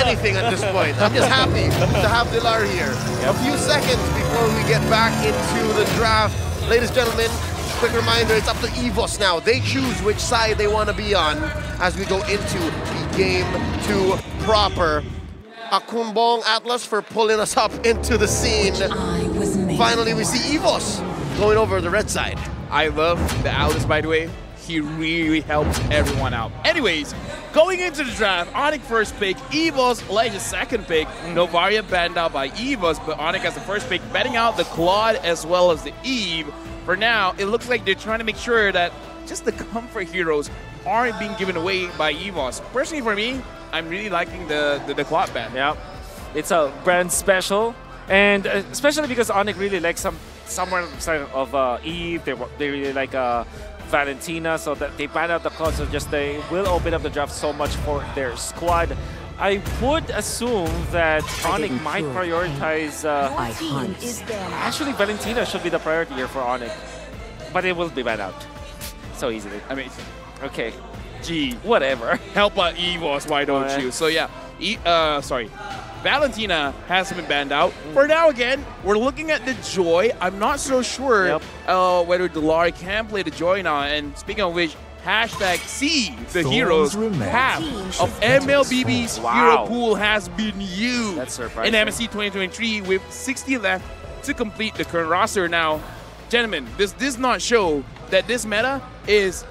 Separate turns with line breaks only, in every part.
anything at this point. I'm just happy to have Dilar here. A few seconds before we get back into the draft. Ladies and gentlemen, quick reminder, it's up to EVOS now. They choose which side they want to be on as we go into the Game 2 proper. Akumbong Atlas for pulling us up into the scene. Finally, we see EVOS going over the red side.
I love the Atlas, by the way. He really helps everyone out. Anyways, going into the draft, ONIC first pick, EVOS Legends second pick. Novaria banned out by EVOS, but ONIC has the first pick, betting out the Claude as well as the Eve. For now, it looks like they're trying to make sure that just the comfort heroes aren't being given away by EVOS. Personally, for me, I'm really liking the Claude ban.
Yeah, it's a brand special, and especially because ONIC really likes somewhere of Eve. They really like Valentina, so that they ban out the Claude. So just they will open up the draft so much for their squad. I would assume that ONIC might prioritize. Actually, Valentina should be the priority here for ONIC, but it will be banned out so easily.
Amazing.
Okay.
Gee,
whatever.
Help out EVOS, why don't you? So yeah, Valentina hasn't been banned out. For now, again, we're looking at the Joy. I'm not so sure whether Dilar can play the Joy now. And speaking of which, hashtag C, the heroes, half of MLBB's hero pool has been used.
That's surprising.
In MSC 2023 with 60 left to complete the current roster. Now, gentlemen, this does not show that this meta is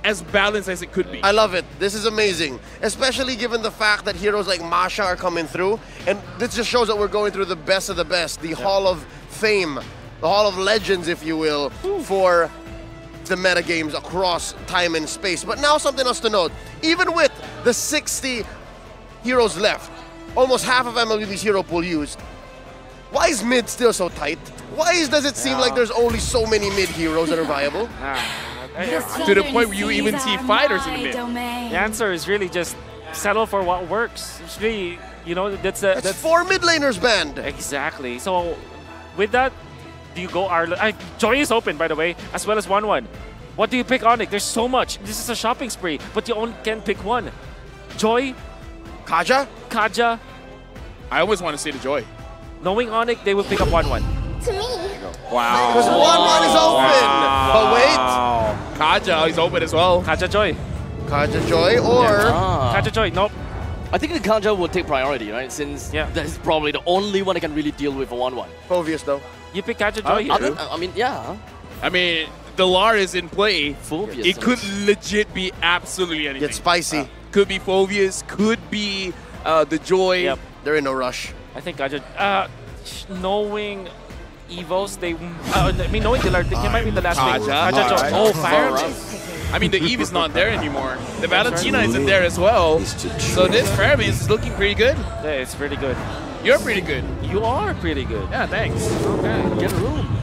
as balanced as it could be.
I love it. This is amazing, especially given the fact that heroes like Masha are coming through, and this just shows that we're going through the best of the best, the Hall of Fame, the Hall of Legends, if you will, for the meta games across time and space. But now something else to note, even with the 60 heroes left, almost half of MLB's hero pool used, why is mid still so tight? Why does it seem like there's only so many mid heroes that are viable?
To the point where you even see fighters in the mid.
The answer is really just settle for what works. It's really, you know, that's
4 mid laners banned.
Exactly. So with that, do you go Arlo? Joy is open, by the way, as well as 1-1. What do you pick ONIC? There's so much. This is a shopping spree, but you only can pick one. Joy,
Kaja.
I always want to say the Joy.
Knowing ONIC, they will pick up 1-1.
To me.
Wow.
Because 1-1 is open. But wait.
Kaja is open as well.
Kaja Joy.
Kaja Joy or...
Kaja Joy, nope.
I think the Kaja will take priority, right? Since that's probably the only one that can really deal with a 1-1.
Obvious though.
You pick Kaja Joy here.
I mean, yeah.
I mean, Dilar is in play.
Phobius.
It could legit be absolutely anything.
Get spicy.
Could be Phobius, could be the Joy.
Yep.
They're in no rush.
I think Kaja... knowing EVOS, knowing Dilar, he might be the last pick. Kaja Joy. Oh, fire.
I mean, the Eve is not there anymore. The Valentina isn't there as well. So this Fairmans is looking pretty good.
Yeah, it's pretty good.
You're pretty good.
You are pretty good.
Yeah, thanks.
Okay, get a room.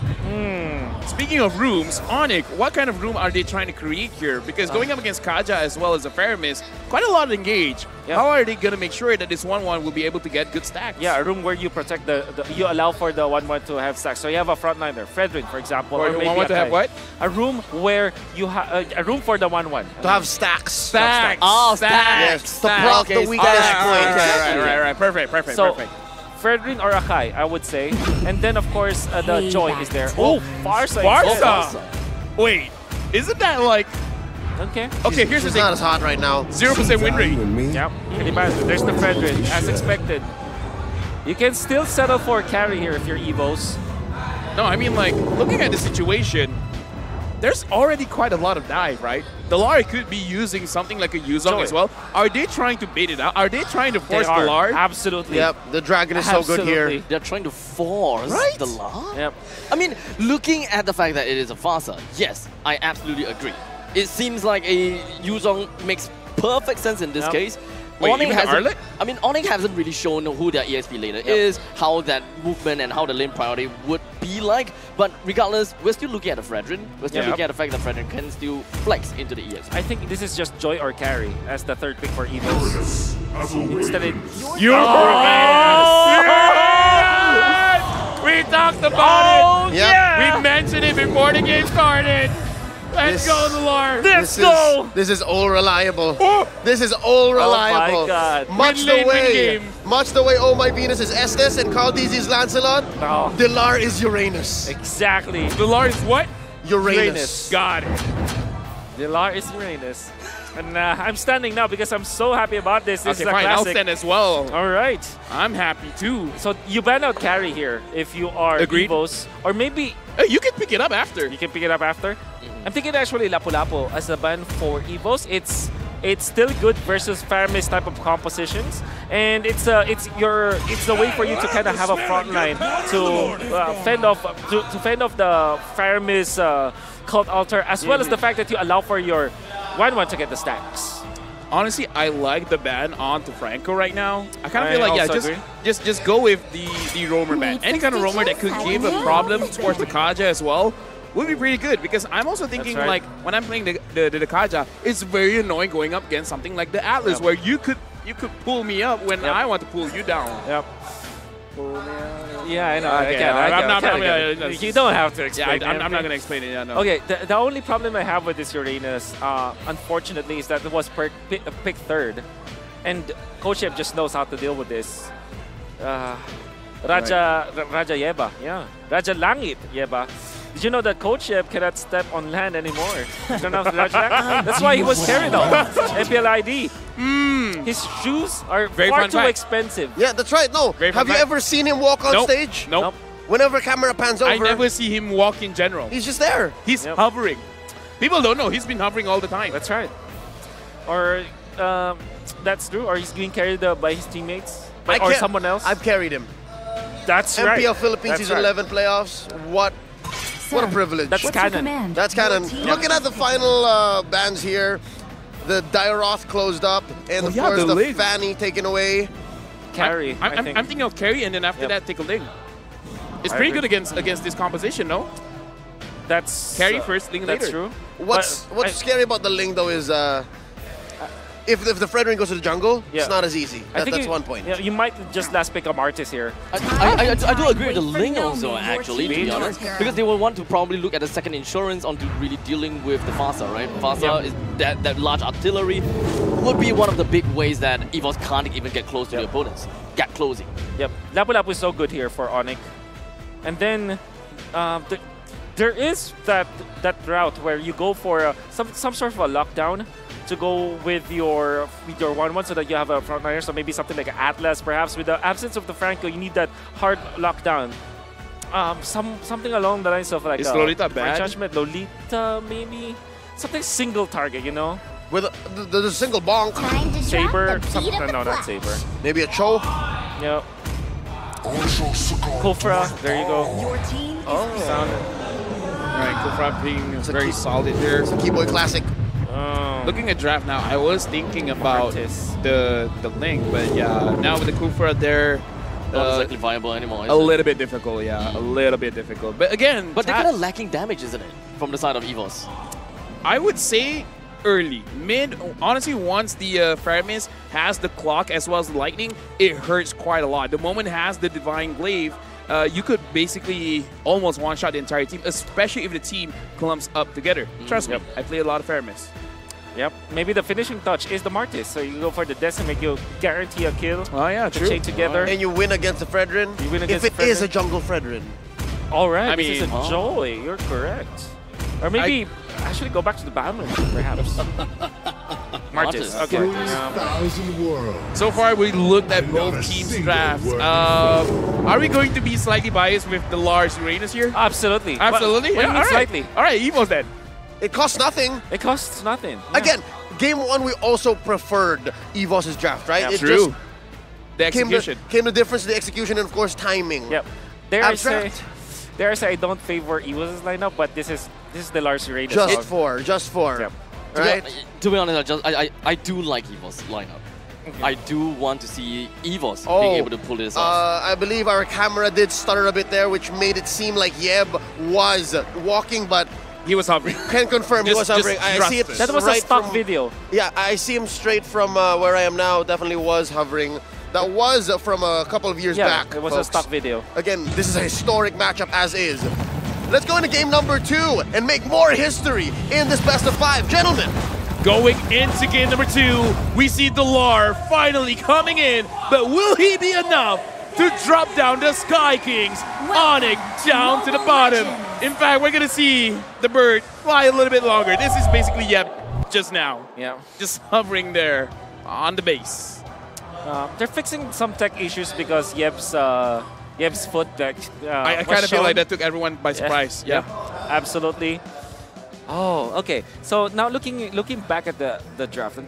Speaking of rooms, ONIC, what kind of room are they trying to create here? Because going up against Kaja as well as the Fairmans, quite a lot of engage. Yep. How are they going to make sure that this 1-1 will be able to get good stacks?
Yeah, a room where you protect you allow for the 1-1 to have stacks. So you have a frontliner, Fredrin, for example.
Or maybe 1-1 to have what?
A room where you have a room for the 1-1.
To have stacks.
Stacks.
Oh, stacks.
Yes, to proc the weakest point.
Right. Perfect.
Fredrin or Akai, I would say. And then, of course, the Joy is there. Oh, Farsa.
Farsa! Wait, isn't that like...
Okay.
Here's the
She's
thing.
not as hot right now.
0% win rate.
Yep, pretty bad. There's the Fredrin, as expected. You can still settle for a carry here if you're EVOS.
No, I mean, like, looking at the situation, there's already quite a lot of dive, right? Dilar could be using something like a Yuzong as well. Are they trying to bait it out? Are they trying to force Dilar?
Absolutely.
Yep, the Dragon is so good here.
They're trying to force Dilar?
Yep.
I mean, looking at the fact that it is a Farsa, yes, I absolutely agree. It seems like a Yuzong makes perfect sense in this case.
Wait,
ONIC hasn't really shown who their EXP laner is, how that movement and how the lane priority would be like. But regardless, we're still looking at the Fredrin. We're still looking at the fact that Fredrin can still flex into the EXP.
I think this is just Joy or carry as the third pick for EVOS. Instead
We talked about it!
We
mentioned it before the game started! Let's go, Delar.
Let's go.
This is all reliable.
Oh.
This is all reliable.
my God.
Much
Win
the
lane, win
way,
game.
much the way. Oh my Venus is Estes and Carl DZ is Lancelot.
No.
Delar is Uranus.
Exactly.
Delar is what?
Uranus.
Got it.
Delar is Uranus. And I'm standing now because I'm so happy about this. This
Okay,
is a
fine. I'll
classic.
stand as well.
All right.
I'm happy too.
So you ban out carry here if you are
Agreed.
EVOS. Or maybe
Hey, you can pick it up after.
you can pick it up after. I'm thinking actually Lapu-Lapu as a ban for EVOS. It's still good versus Faramis type of compositions, and it's the way for you to kind of have a front line to fend off the Faramis cult altar, as well as the fact that you allow for your 1-1 to get the stacks.
Honestly, I like the ban onto Franco right now. I kind of
I
feel like, yeah,
also agree.
just go with the roamer ban. Any kind of roamer that could give a problem towards the Kaja as well would be pretty good, because I'm also thinking,
That's right.
like, when I'm playing the Kaja, it's very annoying going up against something like the Atlas, where you could pull me up when I want to pull you down.
Yep. Yeah, I know.
Okay,
I get it. You don't have to explain.
Yeah, I'm not going to explain it. Yeah, no.
Okay, the only problem I have with this Uranus, unfortunately, is that it was picked third. And Coach Yeb just knows how to deal with this. Raja Yeba, yeah. Raja Langit Yeba. Did you know that Coach Yeb cannot step on land anymore? You don't have Raja Langit? That's why he was carried off. MPLID. His shoes are
Very
far
fun
too
fact.
expensive.
Yeah, that's right. No,
Very
have you
fun fact.
ever seen him walk on
Nope.
stage?
Nope.
Whenever camera pans over,
I never see him walk in general.
he's just there.
He's
Yep.
hovering. People don't know. He's been hovering all the time.
That's right. Or that's true. Or he's being carried by his teammates or
can't-
someone else.
I've carried him.
That's right.
MPL Philippines
That's
Season
right.
11 playoffs. What a privilege.
That's canon.
That's canon. Looking at the final bans here, the Dairoth closed up, and
Oh,
of
yeah,
course
the
the
Ling.
Fanny taken away.
Carry. I think.
I'm thinking of carry, and then after
Yep.
that, take a Ling. It's
I
pretty
agree.
good against this composition, no?
That's
Carry first, Ling later.
That's true.
What's
But
scary about the Ling though is if the Fredrin goes to the jungle,
Yeah.
it's not as easy.
I think
That's
you,
one point.
Yeah, you might just last pick up Artis here.
I do agree with the Ling also,
Your
actually, to
team
be
is
honest.
turn.
Because they will want to probably look at the second insurance onto really dealing with the Fasa, right? Fasa is that large artillery would be one of the big ways that EVOS can't even get close to the opponents. Get closing.
Yep. Lapu-Lapu is so good here for ONIC. And then there is that route where you go for some sort of a lockdown to go with your 1-1 so that you have a frontliner. So maybe something like Atlas, perhaps. With the absence of the Franco, you need that hard lockdown. Something along the lines of like
Is Lolita
my
bad?
judgment, Lolita maybe something single target, you know,
With the single bonk,
Time to
Saber,
drop the
something.
beat of the
No, not
clock.
Saber.
maybe a Cho.
Yeah. Kofra, there you go.
Your team is
Sound.
Right, Kufra being
a
very
keep-
solid there.
Keyboy Classic.
Looking at draft now, I was thinking about
Artis.
the Link, but yeah, now with the Kufra there,
Not exactly viable anymore. is
a
it?
little bit difficult, yeah, a little bit difficult. But again,
But they're
Tat-
kind of lacking damage, isn't it? From the side of EVOS.
I would say early. Mid, honestly, once the Faramis has the clock as well as the lightning, it hurts quite a lot. The moment it has the Divine Glaive, you could basically almost one-shot the entire team, especially if the team clumps up together. Trust me, I play a lot of Faramis.
Yep. Maybe the finishing touch is the Martis. So you go for the Decimate, you guarantee a kill.
Oh yeah,
To
true.
chain together.
And you win against the Fredrin.
You win
if
against
it
the
is
Fredrin.
a jungle Fredrin.
All right,
I
this is
mean-
a joy. You're correct. Or maybe actually go back to the Batman, perhaps. Martis.
Martis.
Okay.
3,000 worlds.
So far, we looked at both
Not a
teams'
single
drafts.
word.
Are we going to be slightly biased with the Lars Uranus here?
Absolutely.
Absolutely.
What do you mean
all right.
slightly?
All right, Evo's then.
It costs nothing.
It costs nothing. Yeah.
Again, game one we also preferred EVOS' draft, right?
Yeah,
it
True. The
just
execution.
came the difference in the execution and of course timing.
Yep. Dare I say
Abstract.
I don't favor EVOS' lineup, but this is the Lars Uranus.
Just
of-
for.
Yep.
Right?
To be honest, I do like EVOS lineup. I do want to see EVOS
Oh,
being able to pull this off.
I believe our camera did stutter a bit there, which made it seem like Yeb was walking, but
He was hovering.
can confirm he was
Just
hovering. I
trust
see it
it.
That was
right
a stock
from,
video.
Yeah, I see him straight from where I am now. Definitely was hovering. That was from a couple of years
Yeah,
back.
it was
folks.
a stock video.
Again, this is a historic matchup as is. Let's go into game number 2 and make more history in this best of 5. Gentlemen,
Going into game number 2, we see Delar finally coming in, but will he be enough to drop down the Sky Kings? ONIC down to the bottom. In fact, we're gonna see the bird fly a little bit longer. This is basically Yep just now.
Yeah.
Just hovering there on the base.
They're fixing some tech issues because Yep's foot that
I kind of feel like that took everyone by surprise. Yeah.
Absolutely. Oh, okay. So now looking back at the draft, I'm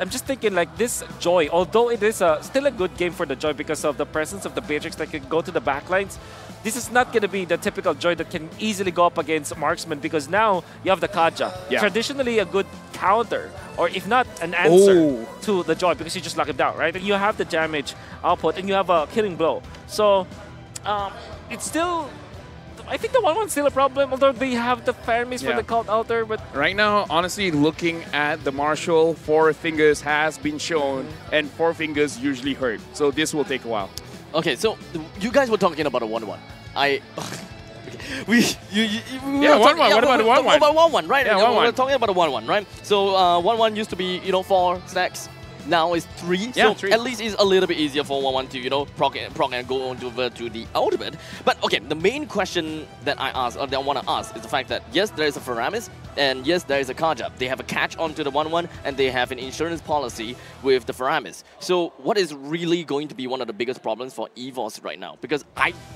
just thinking like this Joy, although it is still a good game for the Joy because of the presence of the Beatrix that can go to the backlines, this is not going to be the typical Joy that can easily go up against Marksman because now you have the Kaja.
Yeah.
Traditionally a good counter, or if not an answer to the Joy because you just lock him down, right? And you have the damage output and you have a killing blow. So it's still... I think the 1-1's still a problem, although they have the Fermis for the Cult Altar, but...
Right now, honestly, looking at the Marshall, 4 fingers has been shown, and 4 fingers usually hurt. So this will take a while.
Okay, so you guys were talking about a 1-1. We
1-1. What about a 1-1?
About 1-1, right?
Yeah, 1-1.
We're talking about a 1-1, right? So 1-1 used to be 4 stacks. Now it's 3,
Yeah,
so
3.
at least it's a little bit easier for 1-1 to, proc and go on to the ultimate. But okay, the main question that I want to ask is the fact that yes, there is a Faramis, and yes, there is a Kaja. They have a catch onto the 1-1, and they have an insurance policy with the Faramis. So what is really going to be one of the biggest problems for EVOS right now? Because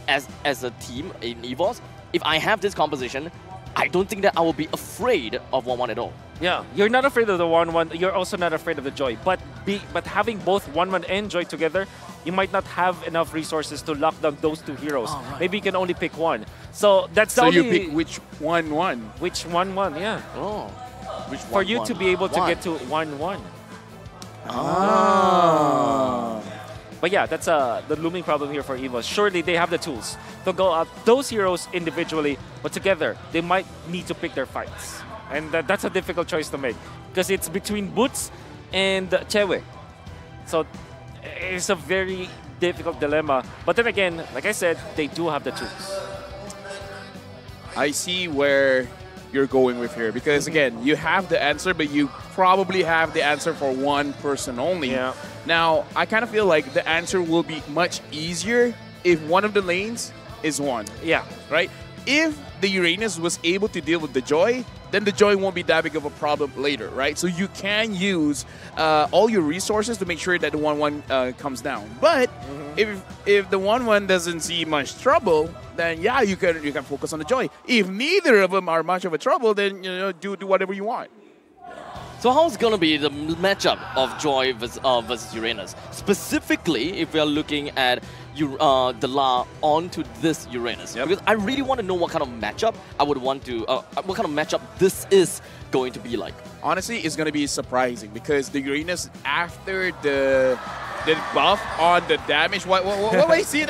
as a team in EVOS, if I have this composition, I don't think that I will be afraid of 1-1 at all.
Yeah, you're not afraid of the 1-1. You're also not afraid of the Joy. But having both 1-1 and Joy together, you might not have enough resources to lock down those 2 heroes.
Oh, right.
Maybe you can only pick one. So that's the
So
only...
you pick which 1-1?
Which 1-1, yeah.
Oh. Which
For you to be able to
One.
get to 1-1.
Ah.
But yeah, that's the looming problem here for EVOS. Surely they have the tools to go out those heroes individually, but together they might need to pick their fights. And that's a difficult choice to make because it's between Boots and Chewe. So it's a very difficult dilemma. But then again, like I said, they do have the tools.
I see where you're going with here because again, you have the answer, but you probably have the answer for one person only.
Yeah.
Now, I kind of feel like the answer will be much easier if one of the lanes is won.
Yeah.
Right? If the Uranus was able to deal with the Joy, then the Joy won't be that big of a problem later, right? So you can use all your resources to make sure that the 1-1 comes down. But if the 1-1 doesn't see much trouble, then yeah, you can focus on the Joy. If neither of them are much of a trouble, then do whatever you want.
So how's going to be the matchup of Joy versus Uranus? Specifically, if we are looking at Delar onto this Uranus.
Yep.
Because I really want to know what kind of matchup I would want to, what kind of matchup this is going to be like.
Honestly, it's going to be surprising because the Uranus, after the buff on the damage, what do you say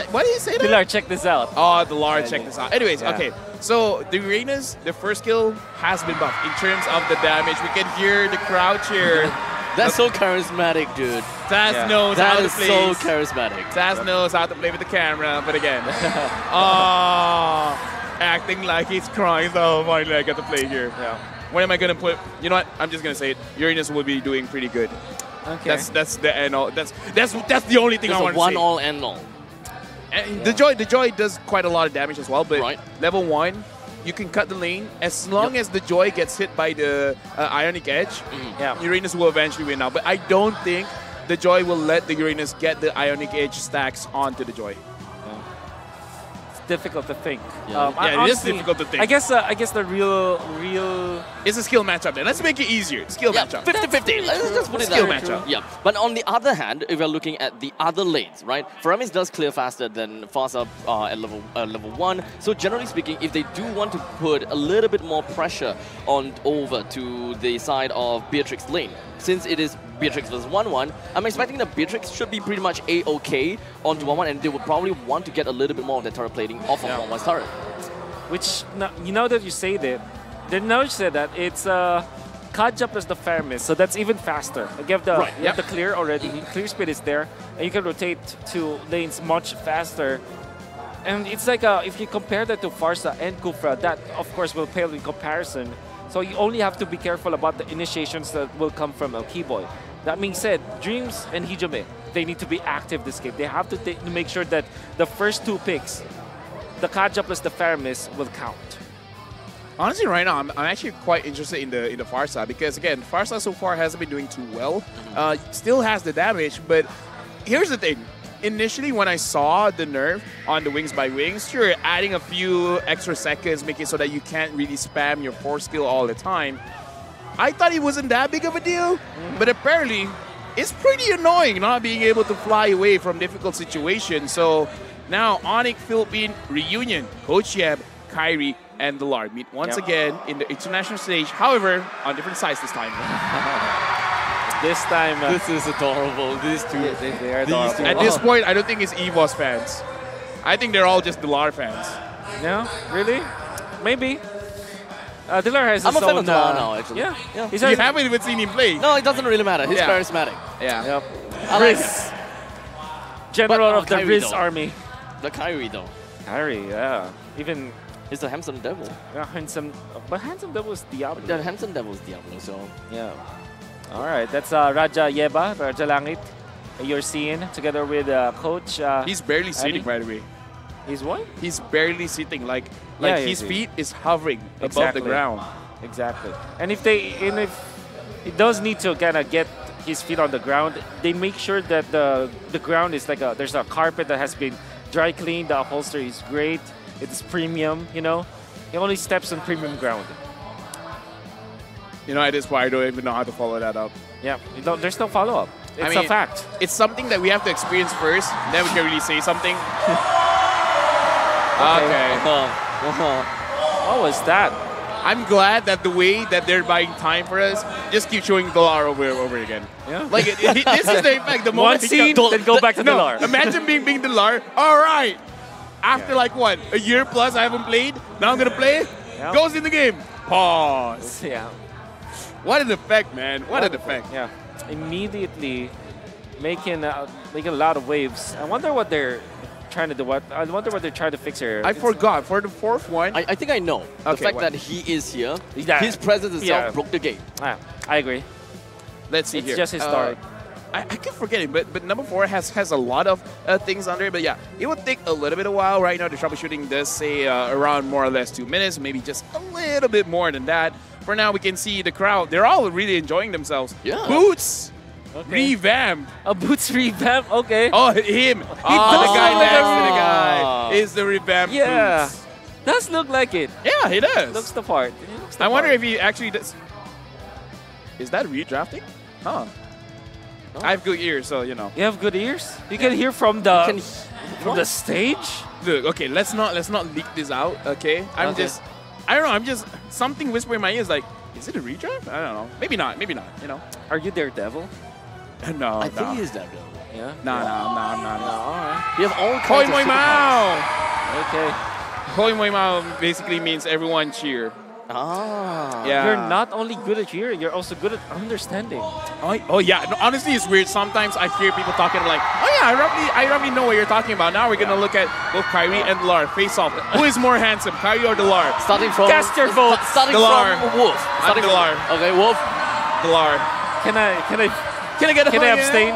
that?
Pilar, check this out.
Oh, Delar, check this out. Anyways,
Yeah.
okay. So the Uranus, the first kill has been buffed in terms of the damage. We can hear the crowd cheer.
That's so charismatic, dude.
Taz knows
That
how to
is
play.
so charismatic.
Taz knows how to play with the camera, but again, acting like he's crying. Oh, finally I get to play here.
Yeah.
When am I gonna put? You know what? I'm just gonna say it. Uranus will be doing pretty good.
Okay.
That's the end all. That's the only thing
It's
I
a
want to say.
one-all and all.
And the Joy does quite a lot of damage as well, but
Right.
level 1, you can cut the lane as long as the Joy gets hit by the Ionic Edge.
Yeah.
Uranus will eventually win now, but I don't think the Joy will let the Uranus get the Ionic Edge stacks onto the Joy.
Difficult to think.
Yeah.
Yeah, it is
honestly,
difficult to think.
I guess the real.
It's a skill matchup then. Let's make it easier. Skill
Yeah,
matchup.
50-50. Let's just put it
Skill
that way.
matchup.
Yeah, but on the other hand, if we're looking at the other lanes, right? Faramis does clear faster than Fasa at level 1. So generally speaking, if they do want to put a little bit more pressure over to the side of Beatrix lane, since it is Beatrix versus 1-1, I'm expecting that Beatrix should be pretty much A-OK onto 1-1, and they would probably want to get a little bit more of the turret plating off of 1-1's turret.
Which now that you say that, it's Kaja plus the Fermis, so that's even faster. You have the clear already. Clear speed is there, and you can rotate to lanes much faster. And it's like if you compare that to Farsa and Kufra, that of course will pale in comparison. So you only have to be careful about the initiations that will come from El Keyboy. That being said, Dreams and Hijame, they need to be active this game. They have to make sure that the first 2 picks, the Kaja plus the Faramis, will count.
Honestly, right now, I'm actually quite interested in the Farsa because, again, Farsa so far hasn't been doing too well. Still has the damage, but here's the thing. Initially, when I saw the nerf on the Wings by Wings, sure, adding a few extra seconds, making it so that you can't really spam your force skill all the time, I thought it wasn't that big of a deal, but apparently, it's pretty annoying not being able to fly away from difficult situations. So now, ONIC Philippine reunion, Coach Yeb, Kyrie, and Delar meet once again in the international stage, however, on different sides this time.
This time...
this is adorable. These two.
They are adorable.
At this point, I don't think it's EVOS fans. I think they're all just Delar fans.
No? Really? Maybe. Delar has
I'm
his
a fan
own...
of Delar now, actually.
Yeah.
Yeah.
He's
You haven't even seen him play.
No, it doesn't really matter. He's charismatic.
Yeah.
Yep.
I like it.
General
But,
of the
Kyrie,
Riz
though.
army.
The Kyrie, though.
Kyrie, yeah. Even...
He's a handsome devil.
handsome... But handsome devil was Diablo.
The handsome devil's Diablo, so...
Yeah. All right, that's Raja Yeba, Raja Langit. You're seeing together with Coach.
He's barely sitting,
Addy.
by the way.
He's what?
He's barely sitting. Like
Yeah,
his
he-
feet is hovering above
Exactly.
the ground.
Exactly. And if it does need to kind of get his feet on the ground, they make sure that the ground is like there's a carpet that has been dry cleaned. The upholstery is great. It's premium. You know, he only steps on premium ground.
You know, at this point, I don't even know how to follow that up.
Yeah, there's no follow up. It's
I mean,
a fact.
It's something that we have to experience first, then we can really say something. Okay.
What was that?
I'm glad that the way that they're buying time for us, just keep showing Delar over and over again.
Yeah.
Like, this is the effect. The
One
moment he
scene,
comes-
then go back to
No,
Delar.
imagine being Delar. All right. After like what, a year plus I haven't played, now I'm going to play.
Yeah.
Goes in the game. Pause.
Yeah.
What an effect, man. What an effect.
Yeah. Immediately making a lot of waves. I wonder what they're trying to do. I wonder what they're trying to fix here.
I forgot. For the fourth one,
I think I know. The
Okay,
fact
what?
that he is here,
Yeah.
his presence itself
Yeah.
broke the game.
I agree.
let's see
It's
here.
just historic.
I keep forgetting, but number 4 has a lot of things under it. But yeah, it would take a little bit of while. Right now, the troubleshooting does say around more or less 2 minutes, maybe just a little bit more than that. For now, we can see the crowd. They're all really enjoying themselves.
Yeah.
Boots!
Okay.
Revamp!
A Boots revamp? Okay.
Oh, him!
does
The guy
look like
next to
a-
the guy is the revamp
Yeah.
Boots.
Does look like it.
Yeah, he does.
Looks the part. It looks the
I wonder
part.
if he actually does. Is that redrafting? Huh. I have good ears, so you know.
You have good ears? You can hear from the
Can
from the stage?
Look, okay, let's not leak this out, okay? I don't know, I'm just something whispering in my ears like, is it a redraft? I don't know. Maybe not, you know.
Are you Daredevil?
No,
I think he is that though.
Yeah.
No.
Alright.
We have all
Hoi
kinds of
Moi
superpowers.
Mao!
Okay.
Hoi Moi Mao basically means everyone cheer.
Ah.
Yeah.
You're not only good at hearing, you're also good at understanding.
Oh yeah, no, honestly, it's weird. Sometimes I hear people talking like, oh yeah, I roughly know what you're talking about. Now we're gonna look at both Kyrie and Delar face off. Who is more handsome, Kyrie or Delar?
Starting from
Cast your vote.
Starting
Delar.
from Wolf. Starting from-
Delar.
Okay, Wolf.
Delar.
Can I
Can I get a
can I
hug,
abstain?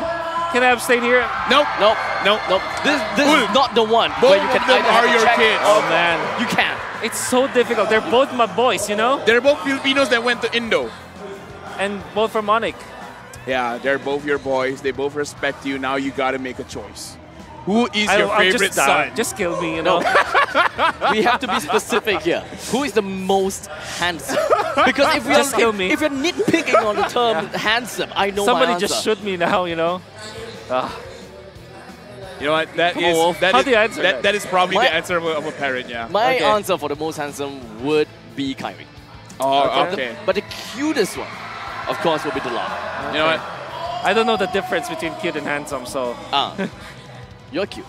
Can I abstain here?
Nope.
Nope.
Nope.
Nope. This
Wolf.
is not the one
Both
where you can
of them
either
are
have a
your
check
kids.
or
Oh man.
you can.
It's so difficult. They're both my boys, you know?
They're both Filipinos that went to Indo.
And both from ONIC.
Yeah, they're both your boys. They both respect you. Now you gotta make a choice. Who is your
I'll
favorite
just die.
son?
Just kill me, you know?
We have to be specific here. Who is the most handsome? Because if
Just kill me.
if you're nitpicking on the term handsome, I know
Somebody
my answer.
just shoot me now, you know?
You know what? That
Come on, Wolf.
that
How
is-
do you answer that?
that is probably
My-
the answer of a parent. Yeah.
My
Okay.
answer for the most handsome would be Kyrie.
Oh,
Okay.
okay.
But the cutest one, of course, will be Delar.
You know what?
I don't know the difference between cute and handsome, so...
Ah, you're cute.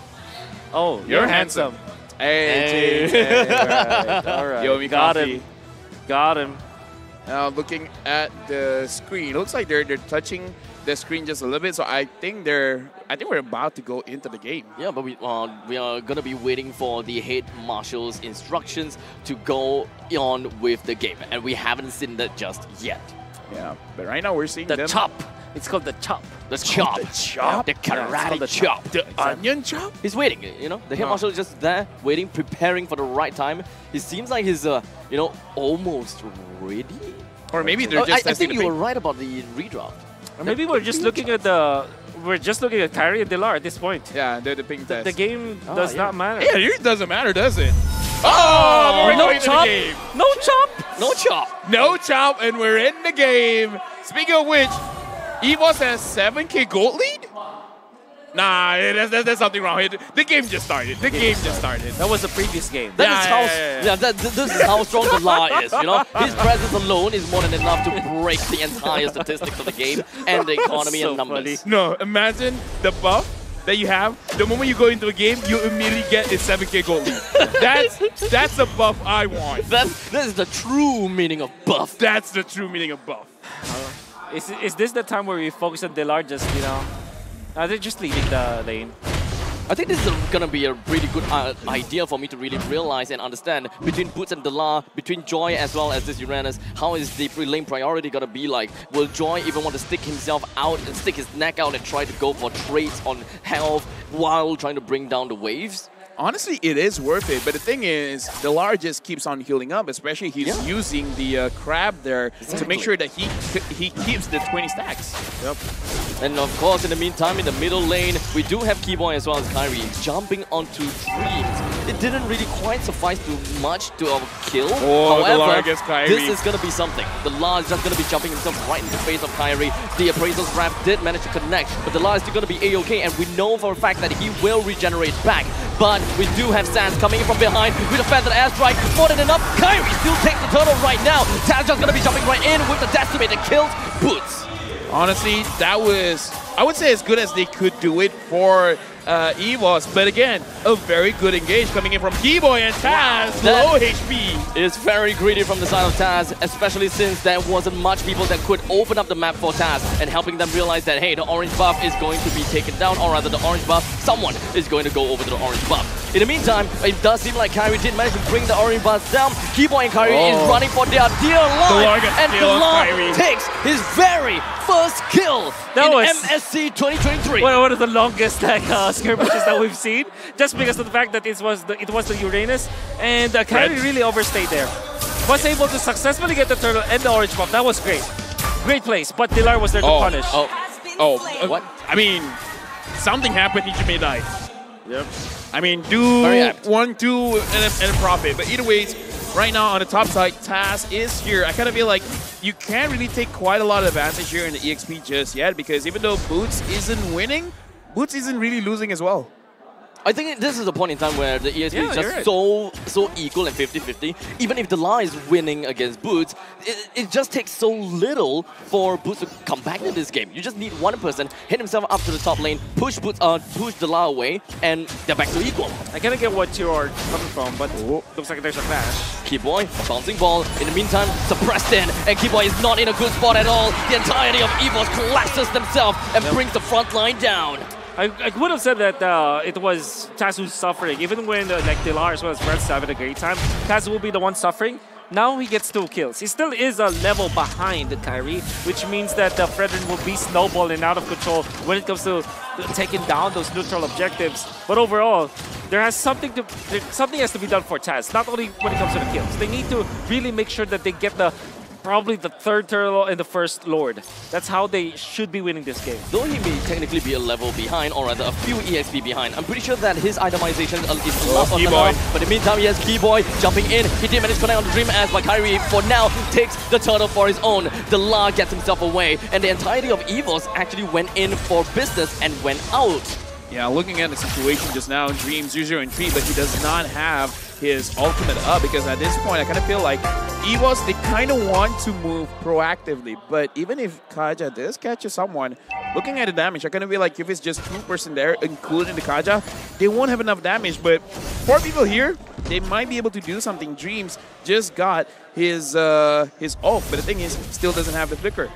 Oh,
You're handsome. Hey,
Hey.
James.
Alright,
Yo, me
got
coffee.
him. Got him.
Now looking at the screen, looks like they're touching the screen just a little bit. So I think we're about to go into the game.
Yeah, but we are gonna be waiting for the head marshal's instructions to go on with the game, and we haven't seen that just yet.
Yeah, but right now we're seeing
The
them.
chop. It's called the chop.
The chop.
The chop.
The karate chop.
The onion chop.
He's waiting, you know. The head marshal is just there, waiting, preparing for the right time. It seems like he's, you know, almost ready.
Or maybe they're just
I
testing
think
the
you were
paint.
right about the redraft.
Or maybe we're just looking at Kyrie and Delar at this point.
Yeah, they're the ping test.
The game does not matter.
Yeah, it doesn't matter, does it? Oh, we're
no
going to
chop.
the game.
No chop.
No chop.
No chop, and we're in the game. Speaking of which, EVOS has 7K gold lead? Nah, there's something wrong here. The game just started. The game just started.
That was the previous game.
This is how strong the law is, you know? His presence alone is more than enough to break the entire statistics of the game and the economy
So
and numbers.
funny.
No, imagine the buff that you have. The moment you go into a game, you immediately get a 7K gold lead. That's the buff I want.
That is the true meaning of buff.
That's the true meaning of buff.
Is this the time where we focus on Delar just, you know? They're just leaving the lane.
I think this is gonna be a really good idea for me to really realize and understand between Boots and Delar, between Joy as well as this Uranus, how is the lane priority gonna be like? Will Joy even want to stick himself out and stick his neck out and try to go for trades on health while trying to bring down the waves?
Honestly, it is worth it, but the thing is, Delar just keeps on healing up, especially he's using the crab there to make sure that he keeps the 20 stacks.
Yep. And of course, in the meantime, in the middle lane, we do have Keyboy as well as Kyrie jumping onto Dreams. It didn't really quite suffice too much to our kill.
Oh,
however,
Delar against Kyrie.
this is going to be something. Delar is just going to be jumping himself right in the face of Kyrie. The Appraisal's Wrap did manage to connect, but Delar is still going to be A-OK, and we know for a fact that he will regenerate back. But we do have Sans coming in from behind with a feathered airstrike. More than enough. Kyrie still takes the turtle right now. Sans just going to be jumping right in with the decimate that kills Boots.
Honestly, that was, I would say, as good as they could do it for EVOS. But again, a very good engage coming in from Keyboy and Taz. Low HP.
Is very greedy from the side of Taz, especially since there wasn't much people that could open up the map for Taz and helping them realize that, hey, the orange buff is going to be taken down, or rather the orange buff, someone is going to go over to the orange buff. In the meantime, it does seem like Kyrie did manage to bring the orange buff down. Keyboy and Kyrie is running for their dear life, and Delar takes his very first kill in MSC 2023.
One of the longest skirmishes that we've seen, just because of the fact that it was the Uranus, and Kyrie really overstayed there. Was able to successfully get the turtle and the orange buff. That was great. Great place, but Delar was there to punish.
What?
I mean, something happened, Ichime died.
Yep.
I mean, do 1, 2, and a profit. But either ways, right now on the top side, Taz is here. I kind of feel like you can't really take quite a lot of advantage here in the EXP just yet, because even though Boots isn't winning, Boots isn't really losing as well.
I think this is a point in time where the ESP is just so equal and 50-50. Even if Delar is winning against Boots, it just takes so little for Boots to come back in this game. You just need one person, hit himself up to the top lane, push Delar away, and they're back to equal.
I kind of get what you are coming from, but looks like there's a clash.
Keyboy, bouncing ball. In the meantime, suppressed in, and Keyboy is not in a good spot at all. The entirety of EVOS collapses themselves and brings the front line down.
I would have said that it was Taz who's suffering. Even when Delar as well as Brent's having a great time, Taz will be the one suffering. Now he gets 2 kills. He still is a level behind Kyrie, which means that Fredrin will be snowballing out of control when it comes to taking down those neutral objectives. But overall, something has to be done for Taz, not only when it comes to the kills. They need to really make sure that they get probably the 3rd turtle and the 1st Lord. That's how they should be winning this game.
Though he may technically be a level behind, or rather a few EXP behind, I'm pretty sure that his itemization is enough. But in the meantime, he has Keyboy jumping in. He did manage to connect on the Dream as, but Kyrie for now takes the turtle for his own. Delar gets himself away, and the entirety of EVOS actually went in for business and went out.
Yeah, looking at the situation just now, Dreams 0-3, but he does not have his ultimate up, because at this point I kind of feel like EVOS, they kind of want to move proactively, but even if Kaja does catch someone, looking at the damage, I kind of feel like if it's just 2% there, including the Kaja, they won't have enough damage. But 4 people here, they might be able to do something. Dreams just got his ult, but the thing is, still doesn't have the flicker.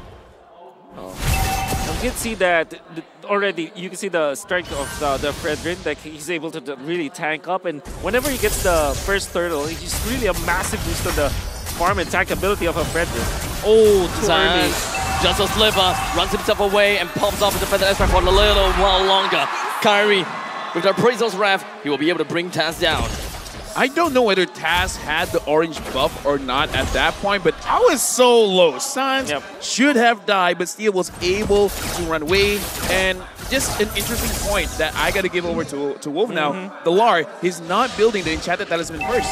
you can see that already. You can see the strength of the Fredrin. Like he's able to really tank up, and whenever he gets the first turtle, he's really a massive boost on the farm and tank ability of a Fredrin. Oh, too early.
Just a sliver, runs himself away and pops off with the Feather Aspect for a little while longer. Kyrie, with the Appraisal's Wrath, he will be able to bring Taz down.
I don't know whether Taz had the orange buff or not at that point, but I was so low. Sans should have died, but still was able to run away. And just an interesting point that I got to give over to Wolf now. The Lar, he's not building the Enchanted Talisman first.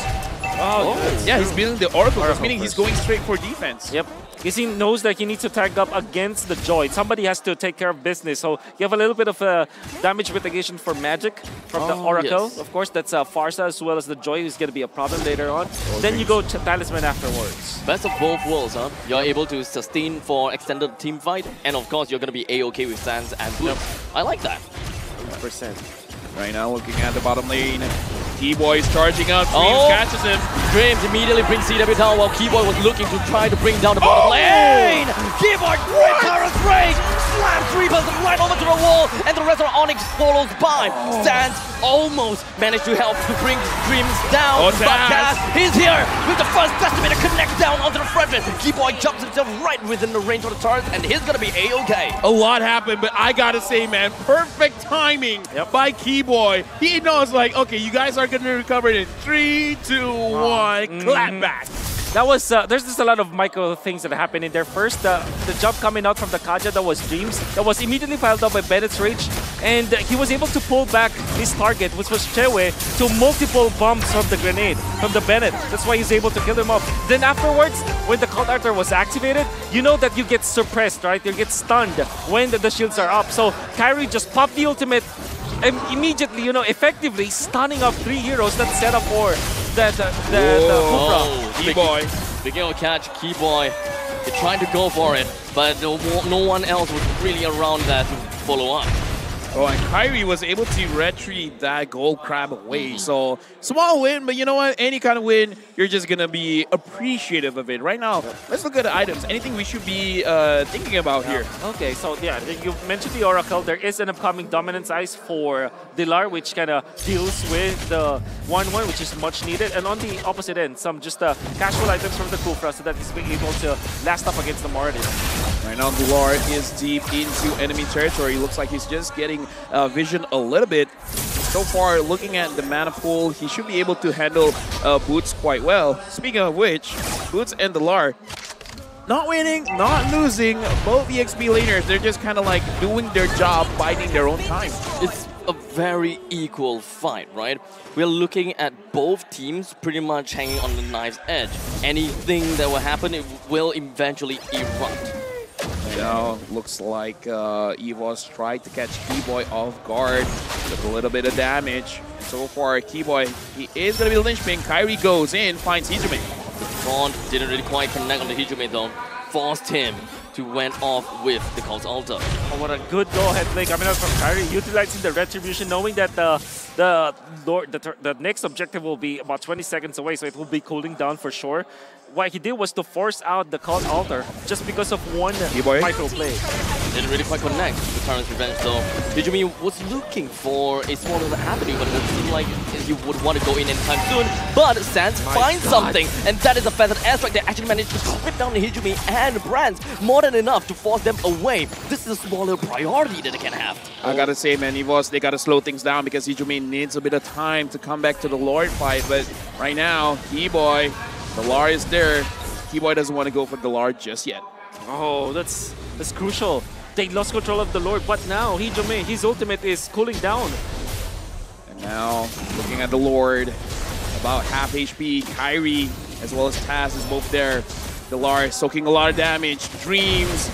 Oh,
yeah, he's building the Oracle first, meaning he's going straight for defense.
Yep. Because he knows that he needs to tag up against the Joy. Somebody has to take care of business. So you have a little bit of damage mitigation for magic from the Oracle.
Yes.
Of course, that's Farsa as well as the Joy, who's going to be a problem later on. Then you go to Talisman afterwards.
Best of both worlds, huh? You're able to sustain for extended team fight, and of course, you're going to be A-OK with Sans and Blue. I like that.
100%.
Right now, looking at the bottom lane, Keyboy is charging up. Dreams catches him.
Dreams immediately brings CW down while Keyboy was looking to try to bring down the bottom lane. Keyboy, great Tyrant's Rage, slams Reapers right over to the wall, and the rest of ONIC follows by. Sans almost managed to help to bring Dreams down, but Taz is here with the first Testament to connect down onto the Fredrin. Keyboy jumps himself right within the range of the turret, and he's gonna be A-OK.
A lot happened, but I gotta say, man, perfect timing by Keyboy. He knows, like, okay, you guys are gonna recover in 3, 2, 1, clap back.
That was, there's just a lot of micro things that happened in there. First, the jump coming out from the Kaja, that was Dreams. That was immediately filed up by Bennett's Rage. And he was able to pull back his target, which was Chewe, to multiple bombs from the grenade, from the Bennett. That's why he's able to kill him off. Then afterwards, when the Cult Arthur was activated, you know that you get suppressed, right? You get stunned when the shields are up. So Kyrie just popped the ultimate, and immediately, you know, effectively stunning up 3 heroes that set up for the
Keyboy.
Speaking of catch, Keyboy, they're trying to go for it, but no one else was really around that to follow up.
Oh, and Kyrie was able to retrieve that gold crab away. So, small win, but you know what? Any kind of win, you're just going to be appreciative of it. Right now, let's look at the items. Anything we should be thinking about here?
Okay, so yeah, you mentioned the Oracle. There is an upcoming Dominance Ice for Dilar, which kind of deals with the 1-1, which is much needed. And on the opposite end, some just casual items from the Kufra so that he's being able to last up against the Martin.
Right now, Dilar is deep into enemy territory. Looks like he's just getting vision a little bit. So far, looking at the mana pool, he should be able to handle Boots quite well. Speaking of which, Boots and Dilar, not winning, not losing, both EXP laners, they're just kind of like doing their job, biding their own time.
It's a very equal fight, right? We're looking at both teams pretty much hanging on the knife's edge. Anything that will happen, it will eventually erupt.
Now, looks like EVOS tried to catch Keyboy off guard with a little bit of damage. So far, Keyboy, he is going to be linchpin. Kyrie goes in, finds Hijime.
The taunt didn't really quite connect on the Hijime though. Forced him to went off with the Cult Altar.
Oh, what a good go-ahead play coming out from Kyrie, utilizing the Retribution, knowing that the next objective will be about 20 seconds away, so it will be cooling down for sure. What he did was to force out the Cult Altar just because of one micro play.
Didn't really quite connect with Tyrant's Revenge though. Hijime was looking for a small little happening, but it would seem like he would want to go in anytime soon. But Sans finds something, and that is a Feathered Airstrike that actually managed to clip down the Hijime and Brands more than enough to force them away. This is a small little priority that they can have.
I gotta say, man, EVOS, they gotta slow things down because Hijime needs a bit of time to come back to the Lord fight. But right now, Keyboy, the Lar is there. Keyboy doesn't want to go for the Lar just yet.
Oh, that's crucial. They lost control of the Lord, but now Hijime, his ultimate is cooling down.
And now, looking at the Lord, about half HP. Kyrie, as well as Taz, is both there. The Lar soaking a lot of damage. Dreams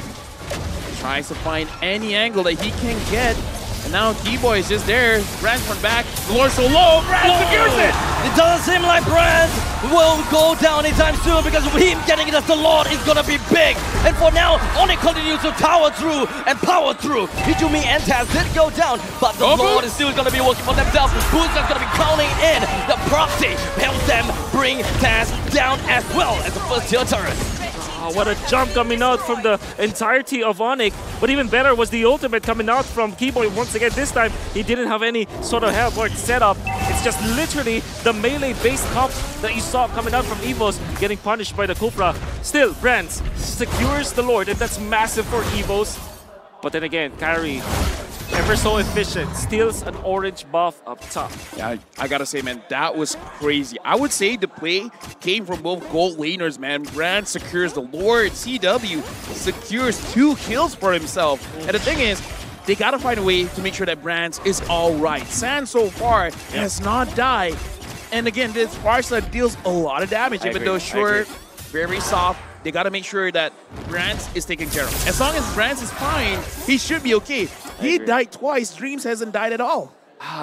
tries to find any angle that he can get. And now Keyboy is just there. Brands from back. The Lord's so low. Brands secures it.
It doesn't seem like Brands will go down anytime soon because him getting it as the Lord is gonna be big. And for now, ONIC continues to tower through and power through. Hijime and Taz did go down, but the Lord is still gonna be working for themselves. Boots are gonna be counting in. The proxy helps them bring Taz down as well as the first tier turret.
Oh, what a jump coming out from the entirety of ONIC. But even better was the ultimate coming out from Keyboy. Once again, this time, he didn't have any sort of help or setup. It's just literally the melee-based comp that you saw coming out from EVOS getting punished by the Cupra. Still, Brands secures the Lord, and that's massive for EVOS. But then again, Kyrie, ever so efficient, steals an orange buff up top.
Yeah, I gotta say, man, that was crazy. I would say the play came from both gold laners, man. Brand secures the Lord. CW secures 2 kills for himself. And the thing is, they gotta find a way to make sure that Brands is all right. San so far has not died. And again, this Sparsa deals a lot of damage, even though sure, very soft. They got to make sure that Brands is taken care of. As long as Brands is fine, he should be okay. He died twice. Dreams hasn't died at all.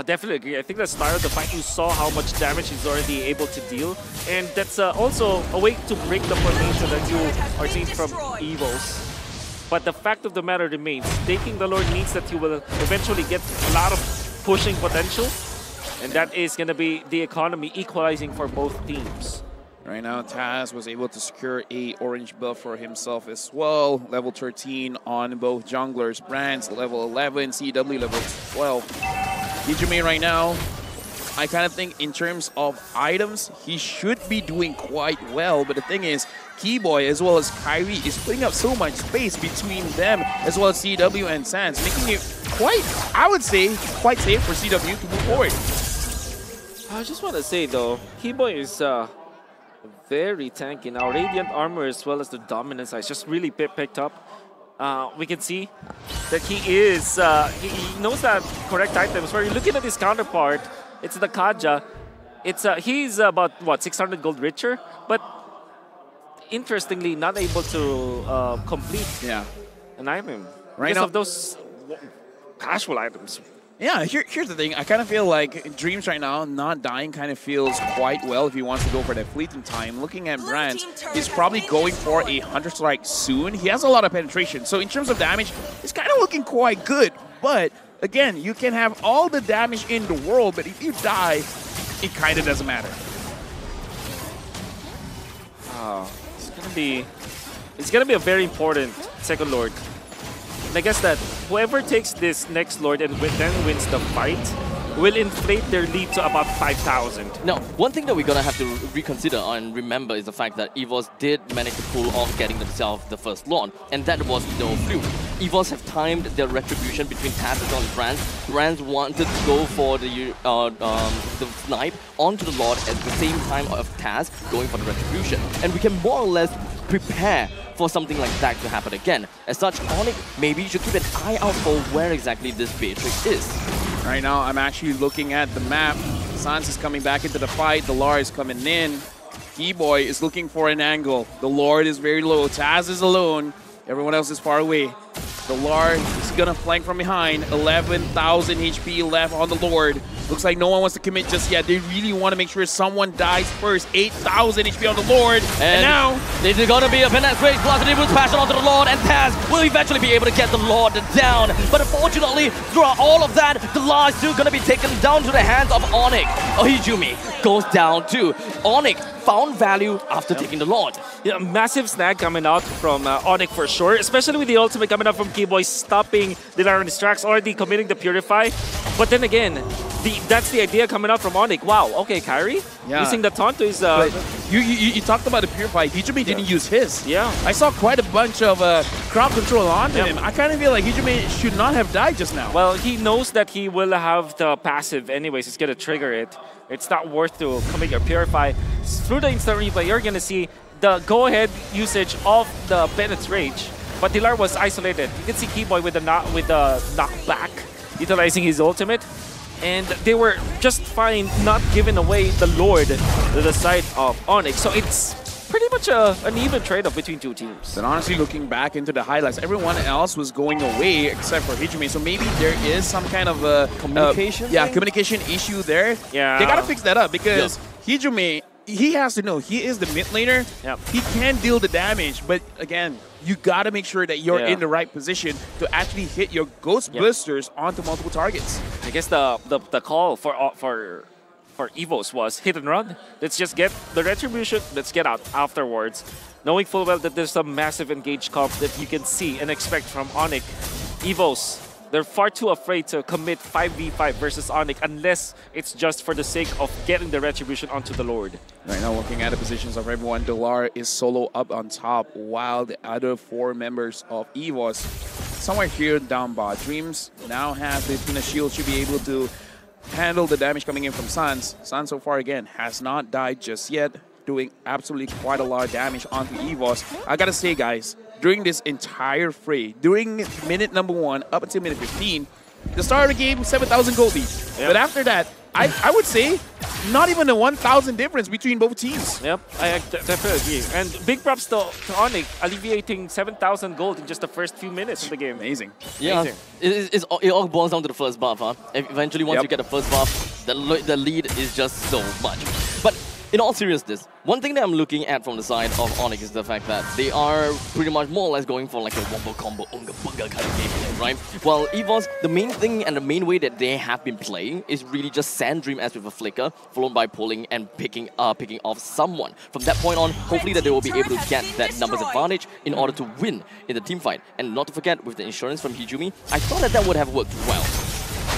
Definitely agree. I think the start of the fight, you saw how much damage he's already able to deal. And that's also a way to break the formation that you are seeing from EVOS. But the fact of the matter remains, taking the Lord means that you will eventually get a lot of pushing potential. And that is going to be the economy equalizing for both teams.
Right now, Taz was able to secure a orange buff for himself as well. Level 13 on both junglers. Brands level 11, CW level 12. Hijime right now, I kind of think in terms of items, he should be doing quite well. But the thing is, Keyboy as well as Kyrie is putting up so much space between them as well as CW and Sans, making it quite, I would say, quite safe for CW to move forward.
I just want to say though, Keyboy is very tanky now. Radiant armor as well as the dominance size just really picked up. We can see that he is, he knows that correct items. Where you're looking at his counterpart, it's the Kaja. He's about, what, 600 gold richer? But interestingly, not able to complete an item.
Right
because
now,
of those casual items.
Yeah, here's the thing. I kind of feel like Dreams right now, not dying, kind of feels quite well if he wants to go for that fleeting time. Looking at Brands, he's probably going for a Hunter Strike soon. He has a lot of penetration. So in terms of damage, it's kind of looking quite good. But again, you can have all the damage in the world, but if you die, it kind of doesn't matter.
It's gonna be a very important second Lord. And I guess that whoever takes this next Lord and then wins the fight will inflate their lead to about 5,000.
Now, one thing that we're going to have to reconsider and remember is the fact that EVOS did manage to pull off getting themselves the first Lord, and that was no fluke. EVOS have timed their retribution between Taz and Brands. Brands wanted to go for the snipe onto the Lord at the same time of Taz going for the retribution. And we can more or less prepare for something like that to happen again. As such, ONIC maybe should keep an eye out for where exactly this Beatrix is.
Right now, I'm actually looking at the map. Sans is coming back into the fight. The Lar is coming in. Keyboy is looking for an angle. The Lord is very low. Taz is alone. Everyone else is far away. The Lar is gonna flank from behind. 11,000 HP left on the Lord. Looks like no one wants to commit just yet. They really want to make sure someone dies first. 8,000 HP on the Lord. And now
this is going to be a finesse race. Positive boost passion onto the Lord, and Taz will eventually be able to get the Lord down. But unfortunately, throughout all of that, the Lord is still going to be taken down to the hands of ONIC. Hijime goes down too. ONIC found value after taking the Lord.
Yeah, massive snag coming out from ONIC for sure, especially with the ultimate coming out from Keyboy, stopping the Dilarion's tracks, already committing the Purify. But then again, that's the idea coming out from ONIC. Wow, okay, Kyrie using the taunt to his...
You talked about the Purify. Hijime didn't use his.
Yeah.
I saw quite a bunch of crowd control onto him. I kind of feel like Hijime should not have died just now.
Well, he knows that he will have the passive anyways. He's going to trigger it. It's not worth to commit your Purify. Through the instant replay, you're going to see the go-ahead usage of the Bennett's Rage. But Dilar was isolated. You can see Keyboy with the knockback, utilizing his ultimate. And they were just fine not giving away the Lord to the side of ONIC. So it's pretty much an even trade-off between two teams.
But honestly, looking back into the highlights, everyone else was going away except for Hijime. So maybe there is some kind of
communication
communication issue there.
Yeah.
They got to fix that up because Hijime, he has to know he is the mid laner.
Yep.
He can deal the damage, but again, you got to make sure that you're in the right position to actually hit your Ghost Blisters onto multiple targets.
I guess the call for for EVOS was hit and run. Let's just get the retribution, let's get out afterwards. Knowing full well that there's some massive engaged comp that you can see and expect from ONIC. EVOS, they're far too afraid to commit 5v5 versus ONIC unless it's just for the sake of getting the retribution onto the Lord.
Right now, looking at the positions of everyone, Delar is solo up on top, while the other 4 members of EVOS somewhere here down bot. Dreams now has the Tina Shield, should be able to handle the damage coming in from Sans. Sans so far again has not died just yet, doing absolutely quite a lot of damage onto EVOS. I gotta say, guys, during this entire fray, during minute number 1 up until minute 15, the start of the game, 7,000 gold lead. Yep. But after that, I would say not even a 1,000 difference between both teams.
Yep, I definitely agree. And big props to ONIC, alleviating 7,000 gold in just the first few minutes of the game.
Amazing.
Yeah,
Amazing.
It all boils down to the first buff. Huh? Eventually, once you get the first buff, the lead is just so much. But in all seriousness, one thing that I'm looking at from the side of ONIC is the fact that they are pretty much more or less going for like a wombo combo unga bunga kind of gameplay, right? While EVOS, the main thing and the main way that they have been playing is really just Sand Dream as with a flicker, followed by pulling and picking off someone. From that point on, hopefully that they will be able to get that numbers advantage in order to win in the team fight. And not to forget, with the insurance from Hijumi, I thought that would have worked well.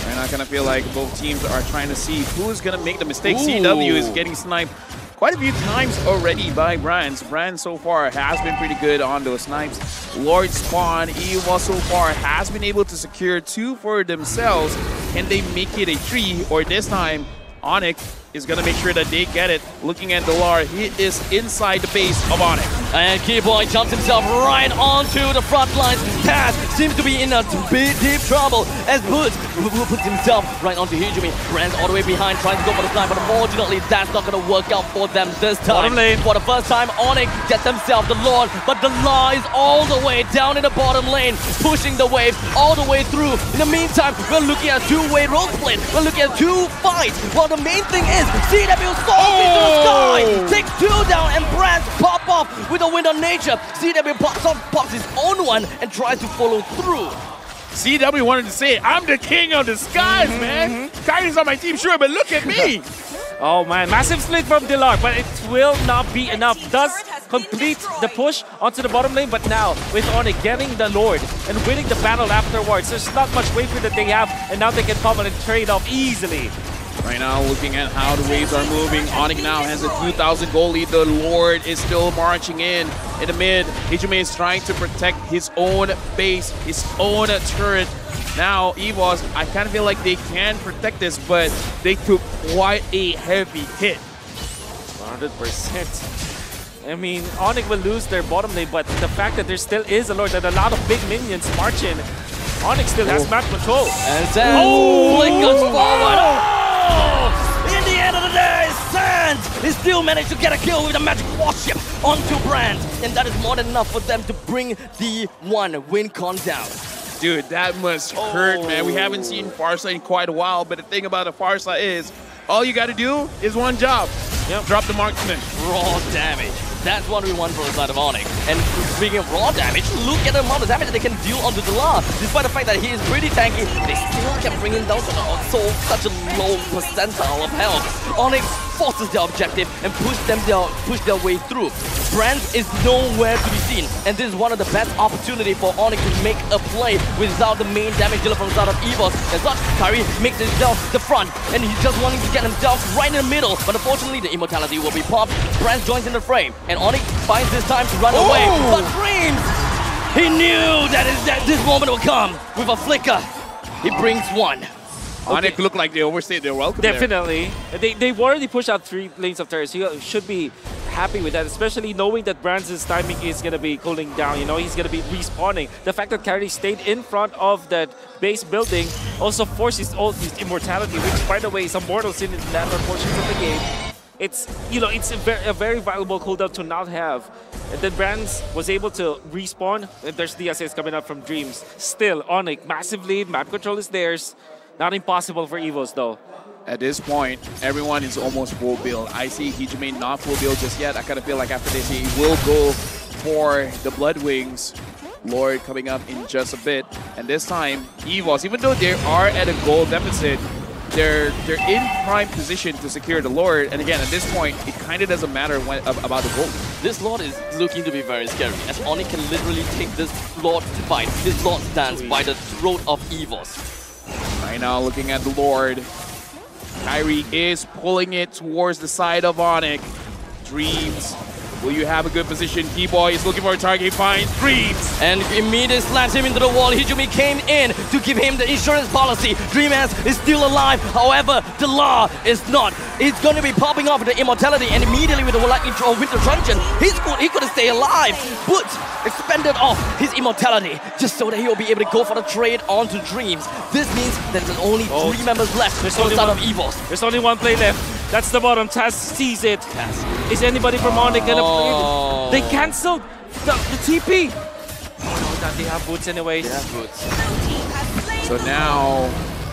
And I kind of feel like both teams are trying to see who's going to make the mistake. CW is getting sniped quite a few times already by Brands. Brands so far has been pretty good on those snipes. Lord Spawn, EVOS so far has been able to secure 2 for themselves. Can they make it a 3? Or this time, ONIC is going to make sure that they get it. Looking at Delar, he is inside the base of ONIC.
And Keyboy jumps himself right onto the front lines. Taz seems to be in a deep trouble as Boots puts himself right onto Hijumi. Brands all the way behind, trying to go for the snipe, but unfortunately that's not going to work out for them this time. For the first time, ONIC gets themselves the Lord, but the Delar is all the way down in the bottom lane, pushing the waves all the way through. In the meantime, we're looking at a 2-way role split. We're looking at 2 fights. Well, the main thing is CW soars into the sky, takes 2 down, and Brands pop off with a wind of nature. CW pops his own one and tries to follow through.
CW wanted to say, I'm the king of the skies, man. Kyrie's on my team, sure, but look at me.
Oh man, massive split from Delar, but it will not be enough. Does complete the push onto the bottom lane, but now with ONIC getting the Lord and winning the battle afterwards, there's not much wave that they have, and now they can pummel and trade off easily.
Right now, looking at how the waves are moving, ONIC now has a 2,000 goal lead. The Lord is still marching in the mid. Hijime is trying to protect his own base, his own turret. Now, EVOS, I kind of feel like they can protect this, but they took quite a heavy hit.
100%. I mean, ONIC will lose their bottom lane, but the fact that there still is a Lord and a lot of big minions march in, ONIC still has map control.
And Sans flickers forward. In the end of the day, Sans is still managed to get a kill with a magic warship onto Brands, and that is more than enough for them to bring the win con down.
Dude, that must hurt, man. We haven't seen Farsight in quite a while, but the thing about the Farsight is, all you gotta do is one job. Drop the marksman.
Raw damage. That's what we want from the side of ONIC. And speaking of raw damage, look at the amount of damage that they can deal onto Delar. Despite the fact that he is pretty tanky, they still can bring him down to such a low percentile of health. ONIC forces their objective and push their way through. Brands is nowhere to be seen, and this is one of the best opportunities for ONIC to make a play without the main damage dealer from the side of EVOS. As such, Kyrie makes himself the front, and he's just wanting to get himself right in the middle, but unfortunately the immortality will be popped. Brands joins in the frame, and ONIC finds this time to run away, but Dreams, he knew that this moment would come with a flicker. He brings 1.
ONIC look like they overstayed their welcome.
Definitely. They've already pushed out 3 lanes of turrets. You should be happy with that, especially knowing that Brands' timing is going to be cooling down. You know, he's going to be respawning. The fact that Kyrie stayed in front of that base building also forces all his immortality, which, by the way, is a mortal sin in latter portions of the game. It's, you know, it's a very valuable cooldown to not have. And then Brands was able to respawn, and there's DSS coming up from Dreams. Still, ONIC, massive lead, map control is theirs. Not impossible for EVOS though.
At this point, everyone is almost full build. I see Hijime not full build just yet. I kind of feel like after this, he will go for the Blood Wings. Lord coming up in just a bit. And this time, EVOS, even though they are at a goal deficit, they're in prime position to secure the Lord. And again, at this point, it kind of doesn't matter about the gold.
This Lord is looking to be very scary, as ONIC can literally take this Lord fight, this Lord stance by the throat of EVOS.
Right now, looking at the Lord, Kyrie is pulling it towards the side of ONIC. Dreams, will you have a good position? T-Boy is looking for a target, he finds Dreams.
And immediately slams him into the wall. Hijumi came in to give him the insurance policy. Dreamers is still alive, however, the law is not. It's going to be popping off the immortality, and immediately with the Winter Truncheon, he could stay alive. But expended off his immortality just so that he will be able to go for the trade onto Dreams. This means that there's only 3 members left on the side of EVOS.
There's only one play left. That's the bottom. Taz sees it. Is anybody from ONIC gonna play? They canceled the TP. Oh no, they have boots anyways.
They have boots.
So now,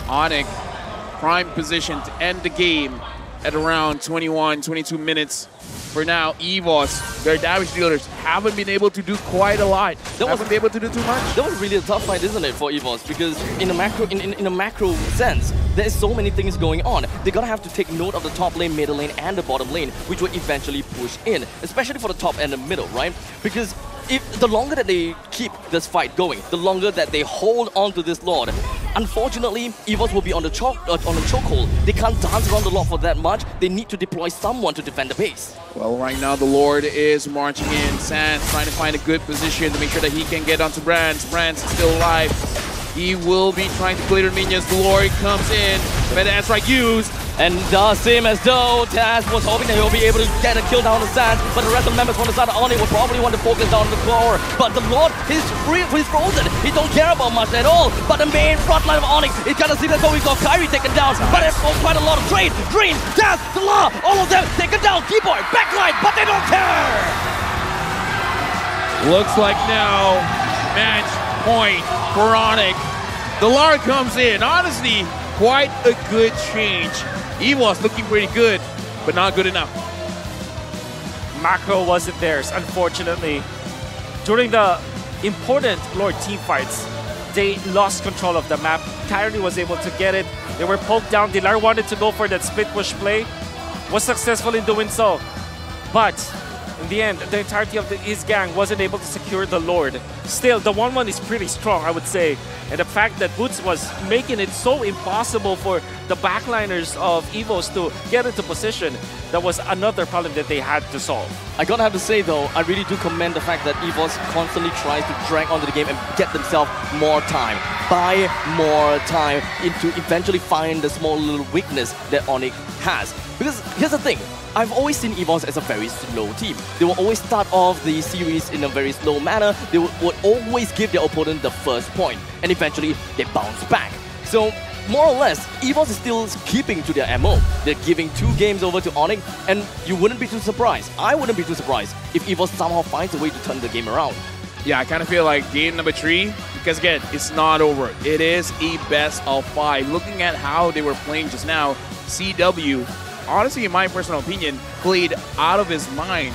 ONIC prime position to end the game at around 21, 22 minutes. For now, EVOS, their damage dealers haven't been able to do quite a lot. Haven't been able to do too much.
That was really a tough fight, isn't it, for EVOS? Because in a macro sense, there's so many things going on. They're gonna have to take note of the top lane, middle lane, and the bottom lane, which will eventually push in, especially for the top and the middle, right? Because if the longer that they keep this fight going, the longer that they hold on to this Lord, unfortunately, EVOS will be on the chokehold. They can't dance around the Lord for that much. They need to deploy someone to defend the base.
Well, right now the Lord is marching in. Sans trying to find a good position to make sure that he can get onto Brands. Brands is still alive. He will be trying to clear minions. The Lord comes in. Better ass right used.
And does seem as though Taz was hoping that he'll be able to get a kill down on Sans, but the rest of the members on the side of ONIC will probably want to focus down on the core. But the Lord is frozen. He don't care about much at all. But the main front line of ONIC is gonna seem as though we've got Kyrie taken down. But it's quite a lot of trade. Dream, Taz, the Law, all of them taken down. Keyboard, backline, but they don't care.
Looks like now, match point for ONIC. The Lord comes in. Honestly, quite a good change. EVOS looking pretty good, but not good enough.
Macro wasn't theirs, unfortunately. During the important Lord team fights, they lost control of the map. Kyrie was able to get it. They were poked down. Dilar wanted to go for that split push play. Was successful in doing so. But in the end, the entirety of his gang wasn't able to secure the Lord. Still, the 1-1 is pretty strong, I would say. And the fact that Boots was making it so impossible for the backliners of EVOS to get into position, that was another problem that they had to solve.
I gotta have to say though, I really do commend the fact that EVOS constantly tries to drag onto the game and get themselves more time. Buy more time to eventually find the small little weakness that ONIC has. Because here's the thing, I've always seen EVOS as a very slow team. They will always start off the series in a very slow manner. They would always give their opponent the first point, and eventually they bounce back. So more or less, EVOS is still keeping to their MO. They're giving 2 games over to ONIC, and you wouldn't be too surprised. I wouldn't be too surprised if EVOS somehow finds a way to turn the game around.
Yeah, I kind of feel like game number 3, because again, it's not over. It is a best of 5. Looking at how they were playing just now, CW, honestly, in my personal opinion, played out of his mind.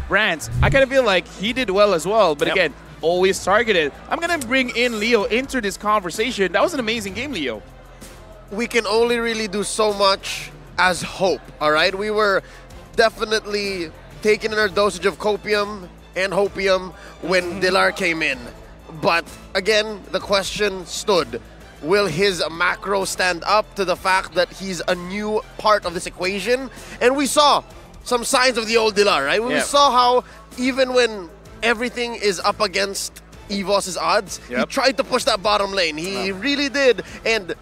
Brands, I kind of feel like he did well as well, but again, always targeted. I'm going to bring in Leo into this conversation. That was an amazing game, Leo.
We can only really do so much as hope, all right? We were definitely taking in our dosage of copium and hopium when Dilar came in. But again, the question stood. Will his macro stand up to the fact that he's a new part of this equation? And we saw some signs of the old Dilar, right? We saw how even when everything is up against EVOS's odds, he tried to push that bottom lane. He really did. And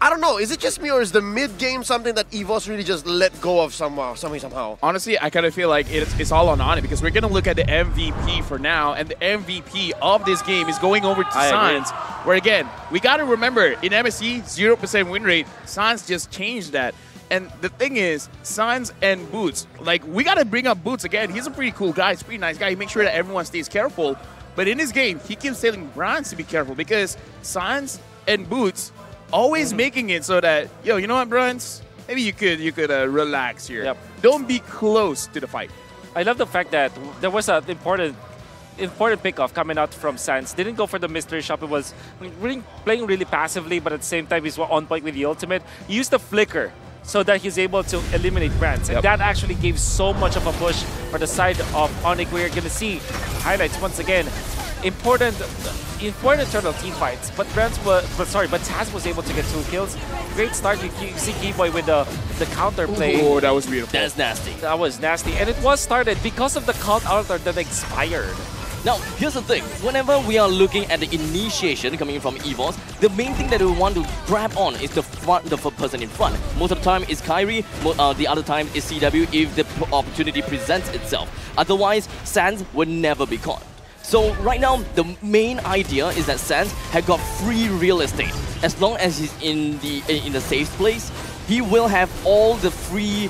I don't know, is it just me or is the mid-game something that EVOS really just let go of somehow?
Honestly, I kind of feel like it's all on ONIC, because we're going to look at the MVP for now, and the MVP of this game is going over to Sans, where again, we got to remember, in MSC, 0% win rate, Sans just changed that. And the thing is, Sans and Boots, like, we got to bring up Boots again. He's a pretty cool guy. He's a pretty nice guy. He makes sure that everyone stays careful. But in this game, he keeps telling Brands to be careful, because Sans and Boots always making it so that, yo, you know what, Brands? Maybe you could relax here. Don't be close to the fight.
I love the fact that there was an important important pickoff coming out from Sans. Didn't go for the mystery shop. It was playing really passively, but at the same time, he's on point with the ultimate. He used the flicker so that he's able to eliminate Brands. And that actually gave so much of a push for the side of ONIC. We're going to see highlights once again. Important turtle team fights, but Taz was able to get 2 kills. Great start. You see Keyboy with the counter play.
Oh, that was beautiful.
That's nasty.
That was nasty, and it was started because of the cult altar that expired.
Now, here's the thing. Whenever we are looking at the initiation coming from EVOS, the main thing that we want to grab on is the person in front. Most of the time, it's Kyrie. The other time, it's CW if the opportunity presents itself. Otherwise, Sans would never be caught. So right now, the main idea is that Sans had got free real estate. As long as he's in the safe place, he will have all the free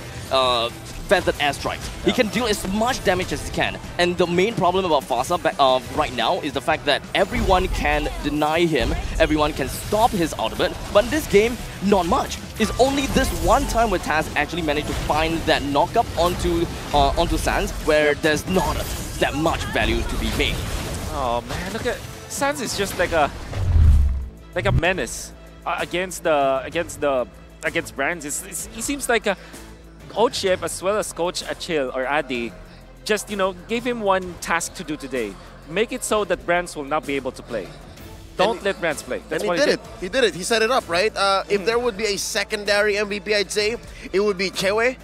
feathered airstrikes. He can deal as much damage as he can. And the main problem about Fasa right now is the fact that everyone can deny him, everyone can stop his ultimate, but in this game, not much. It's only this one time where Taz actually managed to find that knockup onto Sans, where there's not that much value to be made.
Oh man, look at Sans is just like a menace against Brands. He seems like a Ochip as well as Coach Achille or Adi just gave him one task to do today. Make it so that Brands will not be able to play. Don't let Brands play. That's what he did.
He did it. He set it up, right? If there would be a secondary MVP, I'd say it would be Chewe.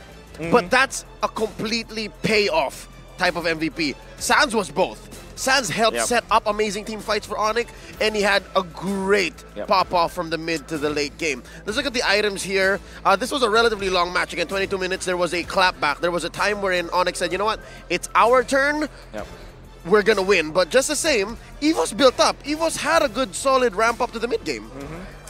But that's a completely payoff type of MVP. Sans was both. Sans helped set up amazing team fights for ONIC, and he had a great pop-off from the mid to the late game. Let's look at the items here. This was a relatively long match. Again, 22 minutes. There was a clapback. There was a time wherein ONIC said, you know what? It's our turn. We're going to win. But just the same, EVOS built up. EVOS had a good, solid ramp-up to the mid-game.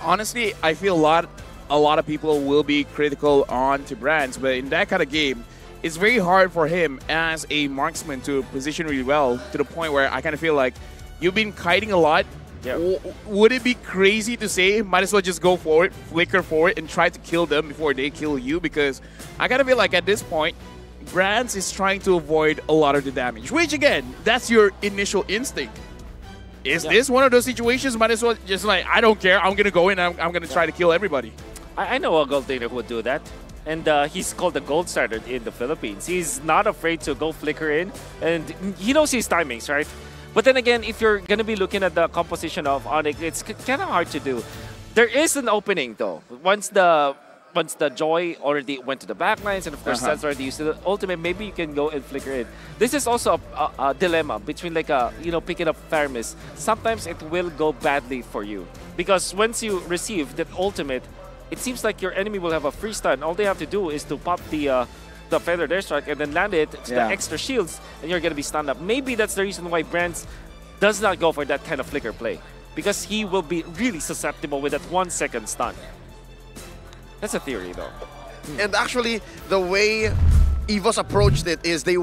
Honestly, I feel a lot of people will be critical on to Brands, but in that kind of game, it's very hard for him as a marksman to position really well to the point where I kind of feel like you've been kiting a lot. Would it be crazy to say might as well just go for it, flicker for it, and try to kill them before they kill you? Because I kind of feel like at this point, Brands is trying to avoid a lot of the damage, which again, that's your initial instinct. Is this one of those situations might as well just like, I don't care, I'm going to go in and I'm going to try to kill everybody?
I know a gold laner who would do that. And he's called the gold standard in the Philippines. He's not afraid to go flicker in, and he knows his timings, right? But then again, if you're going to be looking at the composition of ONIC, it's kind of hard to do. There is an opening, though. Once the Joy already went to the backlines, and of course, Sans already used the ultimate, maybe you can go and flicker in. This is also a dilemma between like picking up fairness. Sometimes it will go badly for you, because once you receive that ultimate, it seems like your enemy will have a free stun. All they have to do is to pop the feathered airstrike and then land it to the extra shields, and you're going to be stunned up. Maybe that's the reason why Brands does not go for that kind of flicker play, because he will be really susceptible with that 1 second stun. That's a theory, though.
And actually, the way EVOS approached it is they